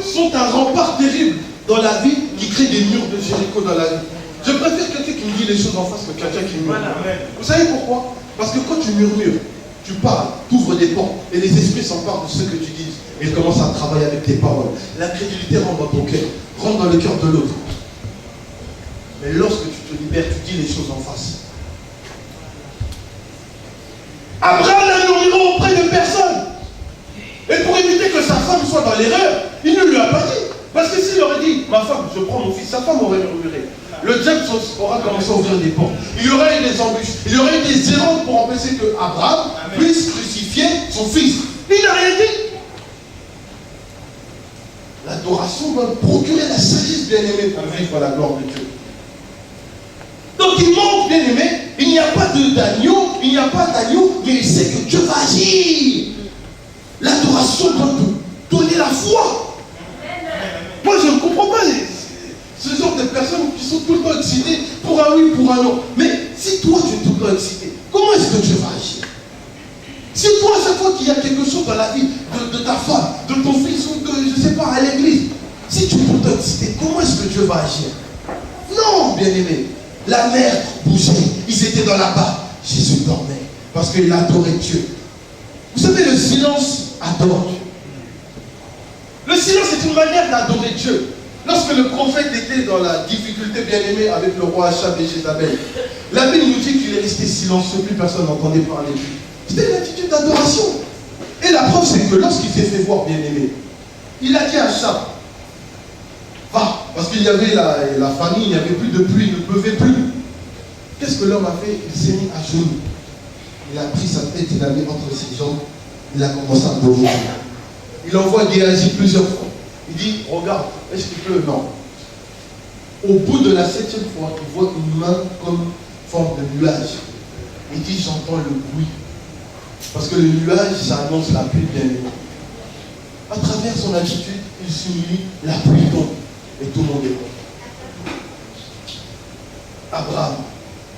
sont un rempart terrible dans la vie qui crée des murs de Jéricho dans la vie. Je préfère quelqu'un qui me dit les choses en face que quelqu'un qui murmure. Vous savez pourquoi? Parce que quand tu murmures, tu parles, tu ouvres des portes et les esprits s'emparent de ce que tu dis. Et ils commencent à travailler avec tes paroles. L'incrédulité rentre dans ton cœur, rentre dans le cœur de l'autre. Mais lorsque tu te libères, tu dis les choses en face. Abraham n'a murmuré auprès de personne. Et pour éviter que sa femme soit dans l'erreur, il ne lui a pas dit. Parce que s'il aurait dit, ma femme, je prends mon fils, sa femme aurait murmuré. Le diable aura commencé à ouvrir des portes. Il y aurait eu des embûches. Il y aurait eu des erreurs pour empêcher que Abraham puisse crucifier son fils. Il n'a rien dit. L'adoration doit procurer la sagesse, bien-aimée, pour vivre à la gloire de Dieu. Donc il manque, bien-aimé, il n'y a pas d'agneau, il n'y a pas d'agneau, mais il sait que Dieu va agir. L'adoration doit te donner la foi. Moi, je ne comprends pas ce genre de personnes qui sont tout le temps excitées pour un oui, pour un non. Mais si toi, tu es tout le temps excité, comment est-ce que Dieu va agir? Si toi, à chaque fois qu'il y a quelque chose dans la vie de ta femme, de ton fils, ou de, je ne sais pas, à l'église, si tu es tout le temps excité, comment est-ce que Dieu va agir? Non, bien-aimé. La mer bougeait, ils étaient dans la barque. Jésus dormait parce qu'il adorait Dieu. Vous savez, le silence adore Dieu. Le silence est une manière d'adorer Dieu. Lorsque le prophète était dans la difficulté, bien-aimé, avec le roi Achab et Jézabel, la Bible nous dit qu'il est resté silencieux, plus personne n'entendait parler de lui. C'était une attitude d'adoration. Et la preuve, c'est que lorsqu'il s'est fait voir, bien-aimé, il a dit à Achab, va, parce qu'il y avait la famine, il n'y avait plus de pluie, il ne pleuvait plus. Qu'est-ce que l'homme a fait? Il s'est mis à genoux. Il a pris sa tête, il l'a mis entre ses jambes, il a commencé à adorer. Il envoie Géasi plusieurs fois. Il dit, regarde, est-ce qu'il pleut? Non. Au bout de la 7e fois, il voit une main comme forme de nuage. Il dit, j'entends le bruit. Parce que le nuage, ça annonce la pluie, bien aimée. À travers son attitude, il s'humilie, la pluie tombe. Et tout le monde est mort. Abraham,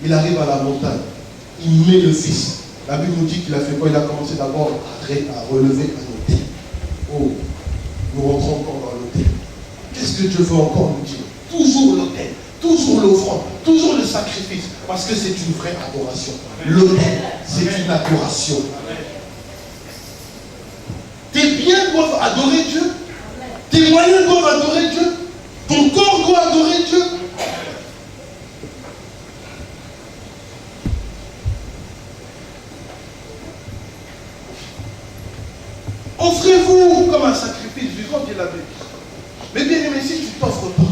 il arrive à la montagne. Il met le fils. La Bible nous dit qu'il a fait quoi? Il a commencé d'abord à relever un autel. Oh, nous rentrons encore dans l'autel. Qu'est-ce que Dieu veut encore nous dire? Toujours l'autel, toujours l'offrande, toujours le sacrifice. Parce que c'est une vraie adoration. L'autel, c'est une adoration. Tes biens doivent adorer Dieu. Tes moyens doivent adorer Dieu. Ton corps doit adorer Dieu. Offrez-vous comme un sacrifice vivant, dit la Bible. Mais bien aimé, si tu ne t'offres pas,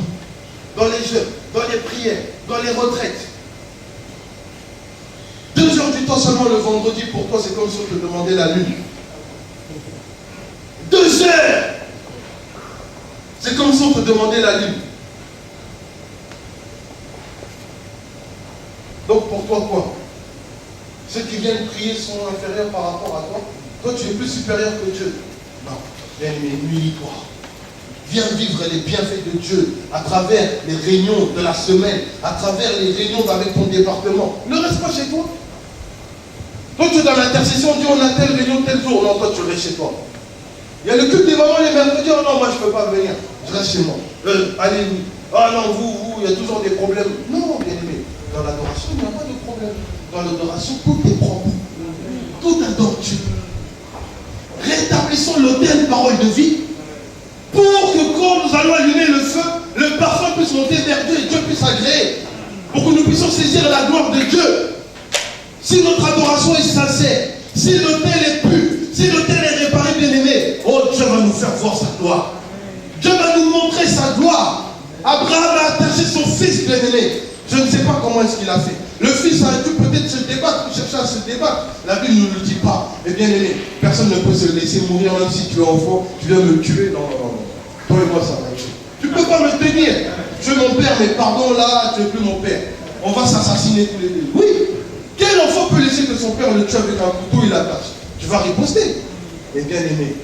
dans les jeûnes, dans les prières, dans les retraites, 2 heures du temps seulement le vendredi, pour toi, c'est comme si on te demandait la lune. 2 heures! C'est comme si on te demandait la lune. Donc pour toi, quoi? Ceux qui viennent prier sont inférieurs par rapport à toi? Toi, tu es plus supérieur que Dieu. Non. Bien-aimé, humilie-toi. Viens vivre les bienfaits de Dieu à travers les réunions de la semaine, à travers les réunions avec ton département. Ne reste pas chez toi. Toi, tu es dans l'intercession, on dit on a telle réunion tel jour. Non, toi, tu restes chez toi. Il y a le culte des mamans les mercredis. Oh non, moi, je ne peux pas venir. Je reste chez moi. Allez, ah non, vous, il y a toujours des problèmes. Non, bien-aimé. Dans l'adoration, il n'y a pas de problème. Dans l'adoration, tout est propre. Tout adore Dieu. Rétablissons l'autel parole de vie pour que quand nous allons allumer le feu, le parfum puisse monter vers Dieu et Dieu puisse agréer. Pour que nous puissions saisir la gloire de Dieu. Si notre adoration est sincère, si l'autel est pur, si l'autel est réparé, bien aimé, oh, Dieu va nous faire voir sa gloire. Dieu va nous montrer sa gloire. Abraham a attaché son fils, bien aimé. Je ne sais pas comment est-ce qu'il a fait. Le fils a dû peut-être se débattre, chercher à se débattre. La Bible ne le dit pas. Mais bien aimé, personne ne peut se laisser mourir même si tu es enfant. Tu viens me tuer. Non, non, non. Toi et moi, ça va être. Tu ne peux pas me tenir. Tu es mon père, mais pardon, là, tu n'es plus mon père. On va s'assassiner tous les deux. Oui. Quel enfant peut laisser que son père le tue avec un couteau, il l'attache? Tu vas riposter. Mais bien aimé,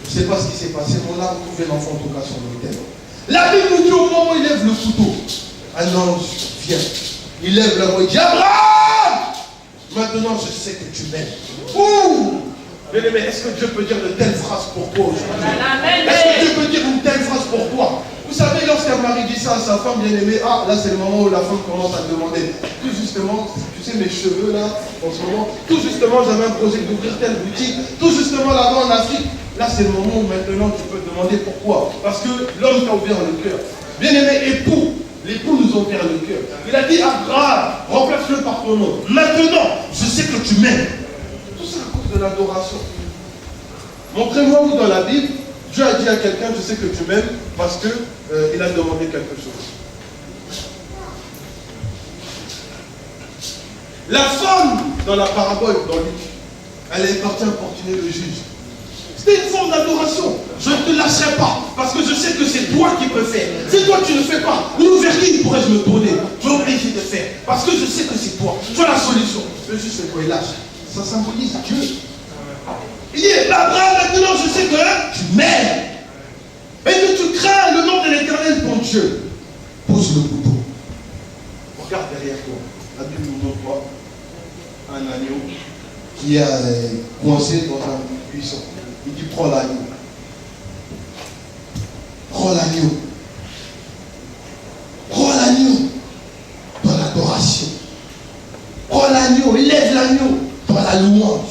je ne sais pas ce qui s'est passé. On a retrouvé l'enfant en tout cas sur l'autel. La Bible nous dit au moment où il lève le couteau, un ange vient. Il lève la voix et dit, Abraham, maintenant je sais que tu m'aimes. Ouh! Bien aimé, est-ce que Dieu peut dire de telles phrases pour toi aujourd'hui? Est-ce que Dieu peut dire une telle phrase sa femme bien-aimée, ah, là c'est le moment où la femme commence à demander. Tout justement, tu sais mes cheveux là, en ce moment, tout justement j'avais un projet d'ouvrir telle boutique, tout justement là-bas en Afrique. Là c'est le moment où maintenant tu peux te demander pourquoi. Parce que l'homme t'a ouvert le cœur. Bien-aimé époux, l'époux nous a ouvert le cœur. Il a dit, Abraham, remplace-le par ton nom. Maintenant, je sais que tu m'aimes. Tout ça à cause de l'adoration. Montrez-moi où dans la Bible, Dieu a dit à quelqu'un, je sais que tu m'aimes, parce qu'il a demandé quelque chose. La femme, dans la parabole, dans Luc, elle est partie importuner le juge. C'était une forme d'adoration. Je ne te lâcherai pas, parce que je sais que c'est toi qui peux faire. Si toi tu ne fais pas, où vers qui pourrais-je me tourner? Tu es obligé de faire, parce que je sais que c'est toi. Tu as la solution. Le juge fait quoi? Il lâche. Ça symbolise Dieu. Il dit, Abraham, maintenant je sais que tu m'aimes. Et que tu crains le nom de l'Éternel, ton Dieu. Pose le couteau. Regarde derrière toi. La Bible nous montre quoi? Un agneau qui est coincé dans un buisson. Il dit, prends l'agneau. Prends l'agneau. Prends l'agneau dans l'adoration. Prends l'agneau, élève l'agneau dans la louange.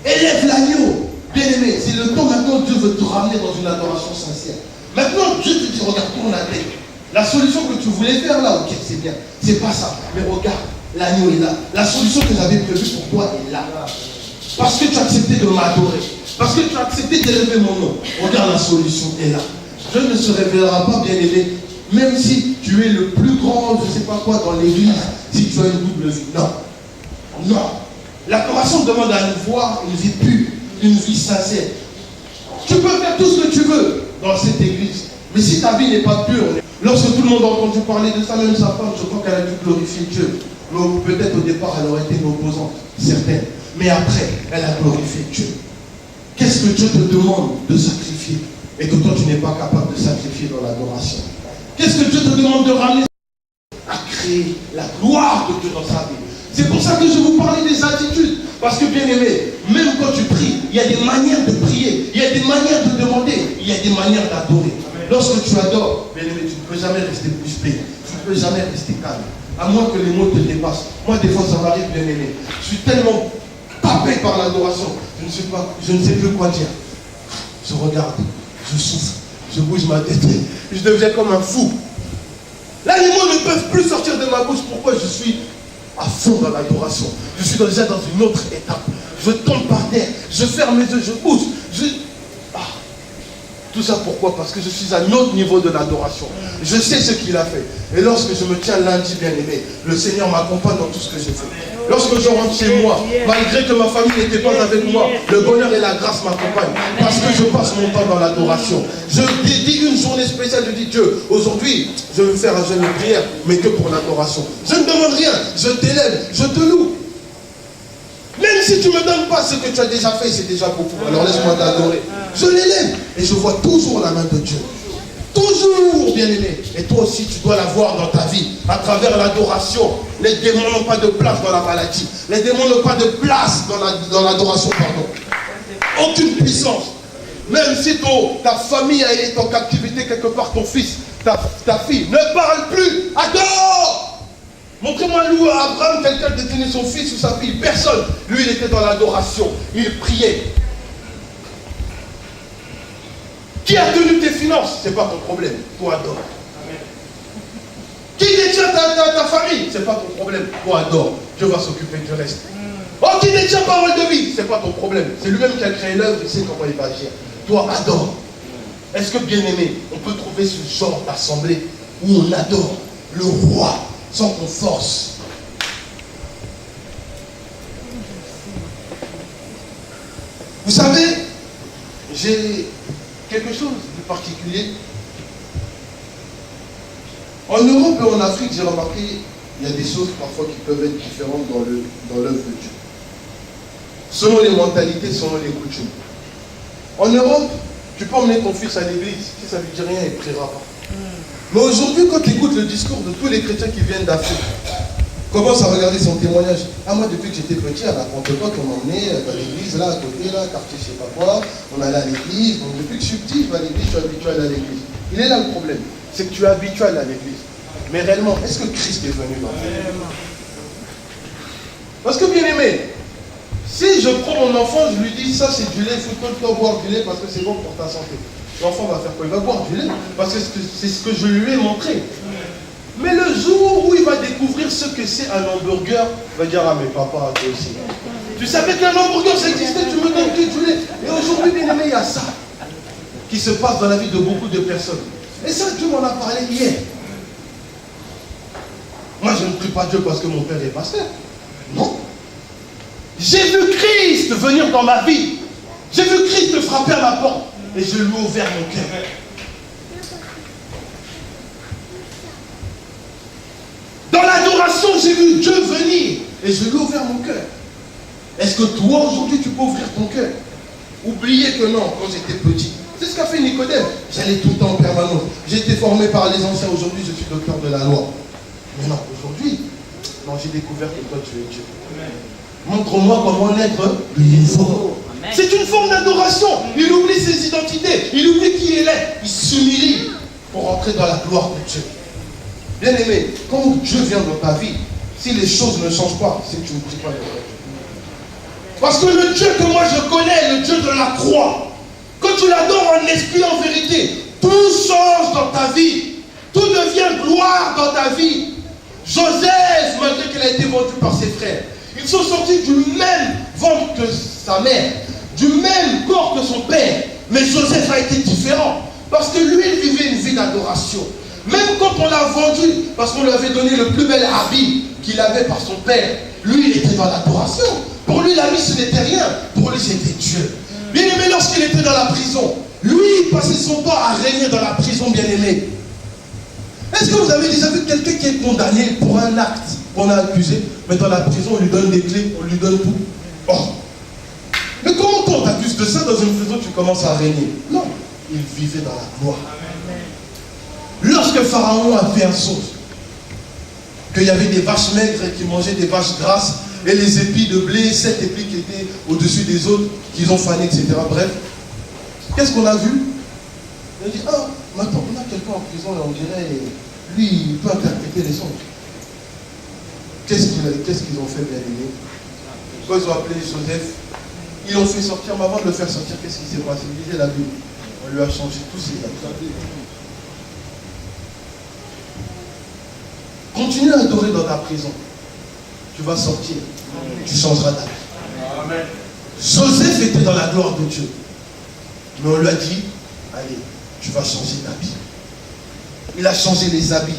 Élève l'agneau. Bien-aimé, c'est le temps maintenant Dieu veut te ramener dans une adoration sincère. Maintenant, Dieu te dit, regarde, tourne la tête. La solution que tu voulais faire là, ok, c'est bien. C'est pas ça. Mais regarde, l'agneau est là. La solution que j'avais prévue pour toi est là. Parce que tu as accepté de m'adorer. Parce que tu as accepté d'élever mon nom. Regarde, la solution est là. Dieu ne se révélera pas, bien-aimé, même si tu es le plus grand, je ne sais pas quoi, dans l'église, si tu as une double vie. Non. Non. L'adoration demande à nous voir une vie pure, une vie sincère. Tu peux faire tout ce que tu veux dans cette église. Mais si ta vie n'est pas pure, lorsque tout le monde a entendu parler de ça, même sa femme, je crois qu'elle a dû glorifier Dieu. Peut-être au départ, elle aurait été une opposante, certaine. Mais après, elle a glorifié Dieu. Qu'est-ce que Dieu te demande de sacrifier et que toi, tu n'es pas capable de sacrifier dans l'adoration? Qu'est-ce que Dieu te demande de ramener à créer la gloire de Dieu dans sa vie? C'est pour ça que je vous parlais des attitudes. Parce que bien aimé, même quand tu pries, il y a des manières de prier, il y a des manières de demander, il y a des manières d'adorer. Lorsque tu adores, bien aimé, tu ne peux jamais rester crispé, tu ne peux jamais rester calme. À moins que les mots te dépassent. Moi, des fois, ça m'arrive, bien aimé. Je suis tellement tapé par l'adoration, je ne sais plus quoi dire. Je regarde, je souffle, je bouge ma tête, je deviens comme un fou. Là, les mots ne peuvent plus sortir de ma bouche. Pourquoi? Je suis à fond dans l'adoration. Je suis déjà dans une autre étape. Je tombe par terre, je ferme mes yeux, je bouge. Tout ça pourquoi? Parce que je suis à un autre niveau de l'adoration. Je sais ce qu'il a fait. Et lorsque je me tiens lundi, bien aimé, le Seigneur m'accompagne dans tout ce que je fais. Lorsque je rentre chez moi, malgré que ma famille n'était pas avec moi, le bonheur et la grâce m'accompagnent. Parce que je passe mon temps dans l'adoration. Je dis une journée spéciale, je dis Dieu, aujourd'hui, je veux faire un jeûne de prière, mais que pour l'adoration. Je ne demande rien, je t'élève, je te loue. Même si tu ne me donnes pas ce que tu as déjà fait, c'est déjà beaucoup. Alors laisse-moi t'adorer. Je l'élève et je vois toujours la main de Dieu. Toujours, bien-aimé. Et toi aussi, tu dois la voir dans ta vie, à travers l'adoration. Les démons n'ont pas de place dans la maladie. Les démons n'ont pas de place dans l'adoration, pardon. Aucune puissance. Même si ta famille est en captivité quelque part, ton fils, ta fille, ne parle plus, adore. Montrez-moi où Abraham, quelqu'un détenait son fils ou sa fille. Personne. Lui, il était dans l'adoration. Il priait. Qui a tenu tes finances? Ce n'est pas ton problème. Toi, adore. Qui détient ta famille? Ce n'est pas ton problème. Toi, adore. Dieu va s'occuper du reste. Oh, qui détient parole de vie? Ce n'est pas ton problème. C'est lui-même qui a créé l'œuvre. Il sait comment il va agir. Toi, adore. Est-ce que, bien aimé, on peut trouver ce genre d'assemblée où on adore le roi sans qu'on force? Vous savez, j'ai quelque chose de particulier. En Europe et en Afrique, j'ai remarqué, il y a des choses parfois qui peuvent être différentes dans l'œuvre de Dieu. Selon les mentalités, selon les coutumes. En Europe, tu peux emmener ton fils à l'église, si ça ne lui dit rien, il ne priera pas. Mais aujourd'hui, quand tu écoutes le discours de tous les chrétiens qui viennent d'Afrique, commence à regarder son témoignage. Ah, moi, depuis que j'étais petit, à la Pentecôte, on m'emmenait dans l'église, là, à côté, là, quartier, je ne sais pas quoi. On allait à l'église. Donc, depuis que je suis petit, je vais à l'église, je suis habitué à aller à l'église. Il est là le problème. c'est que tu es habitué à l'église. Mais réellement, est-ce que Christ est venu dans ta vie? Parce que bien aimé, si je prends mon enfant, je lui dis ça c'est du lait, il faut tout le temps boire du lait parce que c'est bon pour ta santé. L'enfant va faire quoi? Il va boire du lait parce que c'est ce que je lui ai montré. Mais le jour où il va découvrir ce que c'est un hamburger, il va dire ah mais papa, toi aussi. Tu savais qu'un hamburger ça existait, tu me donnes du lait. Et aujourd'hui, bien aimé, il y a ça qui se passe dans la vie de beaucoup de personnes. Et ça, Dieu m'en a parlé hier. Moi, je ne prie pas Dieu parce que mon père est pasteur. Non. J'ai vu Christ venir dans ma vie. J'ai vu Christ frapper à ma porte. Et je lui ai ouvert mon cœur. Dans l'adoration, j'ai vu Dieu venir. Et je lui ai ouvert mon cœur. Est-ce que toi, aujourd'hui, tu peux ouvrir ton cœur? Oubliez que non, quand j'étais petit. C'est ce qu'a fait Nicodème. J'allais tout le temps en permanence. J'ai été formé par les anciens. Aujourd'hui, je suis docteur de la loi. Mais non, aujourd'hui, non, j'ai découvert que toi, tu es Dieu. Montre-moi comment être de nouveau. C'est une forme d'adoration. Il oublie ses identités. Il oublie qui il est. Il s'humilie pour entrer dans la gloire de Dieu. Bien aimé, quand Dieu vient dans ta vie, si les choses ne changent pas, c'est que tu ne pries pas de Dieu. Parce que le Dieu que moi je connais, le Dieu de la croix, quand tu l'adores en esprit, en vérité, tout change dans ta vie. Tout devient gloire dans ta vie. Joseph, malgré qu'il a été vendu par ses frères, ils sont sortis du même ventre que sa mère, du même corps que son père. Mais Joseph a été différent. Parce que lui, il vivait une vie d'adoration. Même quand on l'a vendu, parce qu'on lui avait donné le plus bel habit qu'il avait par son père, lui, il était dans l'adoration. Pour lui, la vie, ce n'était rien. Pour lui, c'était Dieu. Bien aimé, lorsqu'il était dans la prison, lui, il passait son temps à régner dans la prison, bien aimé. Est-ce que vous avez déjà vu quelqu'un qui est condamné pour un acte qu'on a accusé, mais dans la prison, on lui donne des clés, on lui donne tout? Oh. Mais comment on t'accuse de ça dans une prison, tu commences à régner? Non, il vivait dans la gloire. Lorsque Pharaon a fait un songe, qu'il y avait des vaches maigres qui mangeaient des vaches grasses, et les épis de blé, 7 épis qui étaient au-dessus des autres, qu'ils ont fané, etc. Bref, qu'est-ce qu'on a vu? Il a dit, ah, mais attends, on a quelqu'un en prison et on dirait, lui, il peut interpréter les songes. Qu'est-ce qu'ils ont fait, bien aimé? Quand ils ont appelé Joseph, ils l'ont fait sortir, mais avant de le faire sortir, qu'est-ce qui s'est passé? Lisez la Bible. On lui a changé tous ses habits. Continue à adorer dans ta prison. Tu vas sortir. Tu changeras ta vie. Joseph était dans la gloire de Dieu. Mais on lui a dit, allez, tu vas changer d'habit. Il a changé les habits.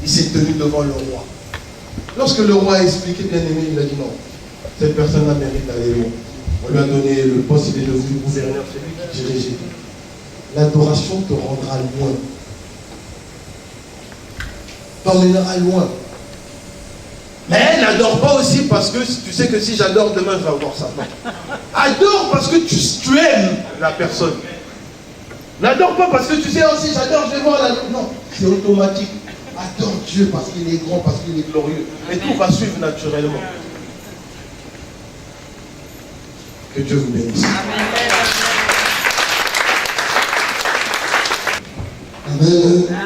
Il s'est tenu devant le roi. Lorsque le roi a expliqué, bien aimé, il a dit non. Cette personne-là mérite d'aller loin. On lui a donné le poste, il est devenu gouverneur, c'est lui qui dirigeait. L'adoration te rendra loin. T'emmènera loin. Mais n'adore pas aussi parce que tu sais que si j'adore demain, je vais avoir ça. Non. Adore parce que tu aimes la personne. N'adore pas parce que tu sais aussi j'adore, je vais voir la... Non, c'est automatique. Adore Dieu parce qu'il est grand, parce qu'il est glorieux. Et tout va suivre naturellement. Que Dieu vous bénisse. Amen. Amen.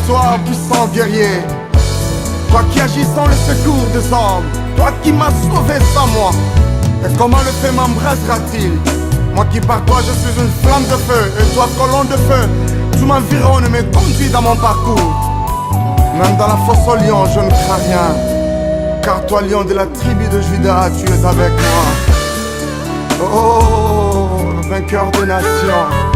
Toi, puissant guerrier, toi qui agis sans le secours des hommes, toi qui m'as sauvé sans moi, et comment le feu m'embrassera-t-il? Moi qui par toi je suis une flamme de feu, et toi colonne de feu, tu m'environnes et me conduis dans mon parcours. Même dans la fosse au lion je ne crains rien, car toi lion de la tribu de Juda, tu es avec moi. Oh, vainqueur des nations.